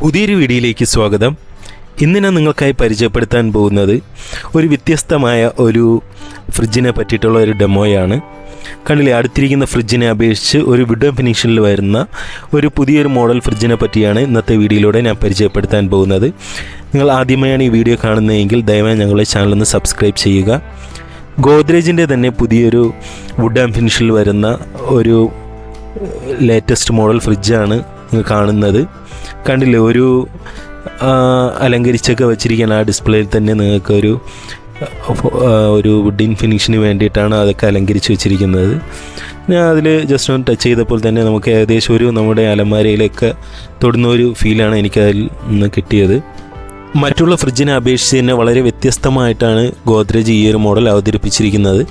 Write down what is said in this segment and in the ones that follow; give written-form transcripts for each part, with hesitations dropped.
പുതിയൊരു വീഡിയോയിലേക്ക് സ്വാഗതം. ഇന്ന് ഞാൻ നിങ്ങൾക്കായി പരിചയപ്പെടുത്താൻ പോകുന്നത് ഒരു വ്യത്യസ്തമായ ഒരു ഫ്രിഡ്ജിനെ പറ്റിയിട്ടുള്ള ഒരു ഡെമോയാണ്. കണ്ടില്ലേ, അടുത്തിരിക്കുന്ന ഫ്രിഡ്ജിനെ അപേക്ഷിച്ച് ഒരു വുഡൻ ഫിനിഷിൽ വരുന്ന ഒരു പുതിയൊരു മോഡൽ ഫ്രിഡ്ജിനെ പറ്റിയാണ് ഇന്നത്തെ വീഡിയോയിലൂടെ ഞാൻ പരിചയപ്പെടുത്താൻ പോകുന്നത്. നിങ്ങൾ ആദ്യമായാണ് ഈ വീഡിയോ കാണുന്നതെങ്കിൽ ദയവായി ഞങ്ങളുടെ ചാനലൊന്ന് സബ്സ്ക്രൈബ് ചെയ്യുക. ഗോദ്രേജിൻ്റെ തന്നെ പുതിയൊരു വുഡൻ ഫിനിഷിൽ വരുന്ന ഒരു ലേറ്റസ്റ്റ് മോഡൽ ഫ്രിഡ്ജാണ് നിങ്ങൾ കാണുന്നത്. കണ്ടില്ലേ, ഒരു അലങ്കരിച്ചൊക്കെ വെച്ചിരിക്കുന്ന ആ ഡിസ്പ്ലേയിൽ തന്നെ നിങ്ങൾക്ക് ഒരു വുഡിൻ ഫിനിഷിന് വേണ്ടിയിട്ടാണ് അതൊക്കെ അലങ്കരിച്ച് വെച്ചിരിക്കുന്നത്. ഞാൻ അതിൽ ജസ്റ്റ് ഒന്ന് ടച്ച് ചെയ്തപ്പോൾ തന്നെ നമുക്ക് ഏകദേശം നമ്മുടെ അലമാരയിലൊക്കെ തൊടുന്ന ഒരു ഫീലാണ് എനിക്കതിൽ നിന്ന് കിട്ടിയത്. മറ്റുള്ള ഫ്രിഡ്ജിനെ അപേക്ഷിച്ച് തന്നെ വളരെ വ്യത്യസ്തമായിട്ടാണ് ഗോദ്രേജ് ഈ ഒരു മോഡൽ അവതരിപ്പിച്ചിരിക്കുന്നത്.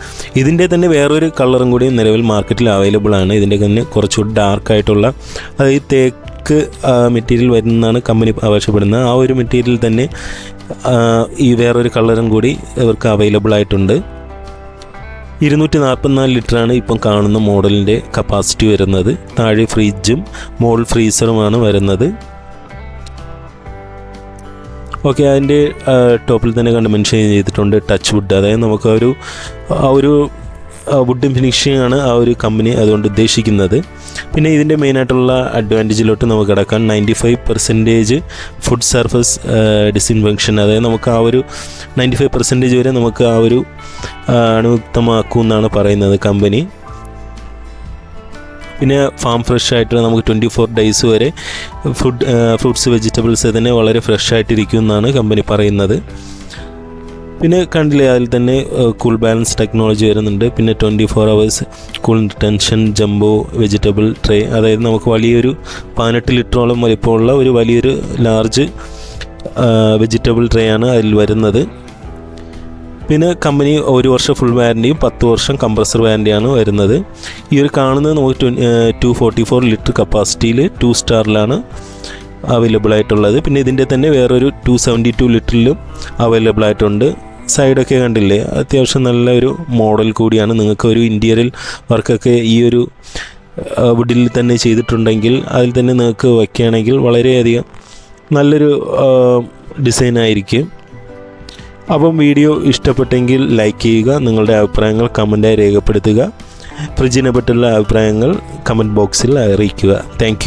ഇതിൻ്റെ തന്നെ വേറൊരു കളറും കൂടി നിലവിൽ മാർക്കറ്റിൽ അവൈലബിൾ ആണ്. ഇതിൻ്റെ തന്നെ കുറച്ചുകൂടി ഡാർക്കായിട്ടുള്ള, അതായത് തേക്ക് മെറ്റീരിയൽ വരുന്നതാണ് കമ്പനി ആവശ്യപ്പെടുന്നത്. ആ ഒരു മെറ്റീരിയൽ തന്നെ ഈ വേറൊരു കളറും കൂടി ഇവർക്ക് അവൈലബിൾ ആയിട്ടുണ്ട്. 244 ലിറ്ററാണ് ഇപ്പം കാണുന്ന മോഡലിൻ്റെ കപ്പാസിറ്റി വരുന്നത്. താഴെ ഫ്രിഡ്ജും മോൾ ഫ്രീസറുമാണ് വരുന്നത്. ഓക്കെ, അതിൻ്റെ ടോപ്പിൽ തന്നെ മെൻഷൻ ചെയ്തിട്ടുണ്ട് ടച്ച് വുഡ്, അതായത് നമുക്ക് ഒരു വുഡൻ ഫിനിഷിംഗ് ആണ് ആ ഒരു കമ്പനി അതുകൊണ്ട് ഉദ്ദേശിക്കുന്നത്. പിന്നെ ഇതിൻ്റെ മെയിനായിട്ടുള്ള അഡ്വാൻറ്റേജിലോട്ട് നമുക്ക് കിടക്കാൻ 95% ഫുഡ് സർഫസ് ഡിസിൻഫെക്ഷൻ, അതായത് നമുക്ക് ആ ഒരു 95% വരെ നമുക്ക് ആ ഒരു അണുമുക്തമാക്കും എന്നാണ് പറയുന്നത് കമ്പനി. പിന്നെ ഫാം ഫ്രഷ് ആയിട്ട് നമുക്ക് 24 ഡേയ്സ് വരെ ഫ്രൂട്ട്സ് വെജിറ്റബിൾസ് തന്നെ വളരെ ഫ്രഷ് ആയിട്ടിരിക്കും എന്നാണ് കമ്പനി പറയുന്നത്. പിന്നെ കണ്ടില്ലേ, അതിൽ തന്നെ കൂൾ ബാലൻസ് ടെക്നോളജി വരുന്നുണ്ട്. പിന്നെ 24 hours cool retention jumbo vegetable tray, അതായത് നമുക്ക് വലിയൊരു 18 ലിറ്ററോളം വലിപ്പമുള്ള ഒരു വലിയൊരു ലാർജ് വെജിറ്റബിൾ ട്രേ ആണ് അതിൽ വരുന്നത്. പിന്നെ കമ്പനി 1 വർഷം ഫുൾ വാറൻറ്റിയും 10 വർഷം കംപ്രസർ വാറൻറ്റിയാണ് വരുന്നത്. ഈ ഒരു കാണുന്നത് നമുക്ക് 244 ലിറ്റർ കപ്പാസിറ്റിയിൽ 2 സ്റ്റാറിലാണ് അവൈലബിൾ ആയിട്ടുള്ളത്. പിന്നെ ഇതിൻ്റെ തന്നെ വേറൊരു 272 ലിറ്ററിലും അവൈലബിൾ ആയിട്ടുണ്ട്. സൈഡൊക്കെ കണ്ടില്ലേ, അത്യാവശ്യം നല്ലൊരു മോഡൽ കൂടിയാണ്. നിങ്ങൾക്ക് ഒരു ഇൻറ്റീരിയൽ വർക്കൊക്കെ ഈ ഒരു വുഡിൽ തന്നെ ചെയ്തിട്ടുണ്ടെങ്കിൽ അതിൽ തന്നെ നിങ്ങൾക്ക് വയ്ക്കുകയാണെങ്കിൽ വളരെയധികം നല്ലൊരു ഡിസൈനായിരിക്കും. അപ്പം വീഡിയോ ഇഷ്ടപ്പെട്ടെങ്കിൽ ലൈക്ക് ചെയ്യുക, നിങ്ങളുടെ അഭിപ്രായങ്ങൾ കമൻറ്റായി രേഖപ്പെടുത്തുക. ഫ്രിഡ്ജിനെ പറ്റിയുള്ള അഭിപ്രായങ്ങൾ കമൻറ്റ് ബോക്സിൽ അറിയിക്കുക. താങ്ക്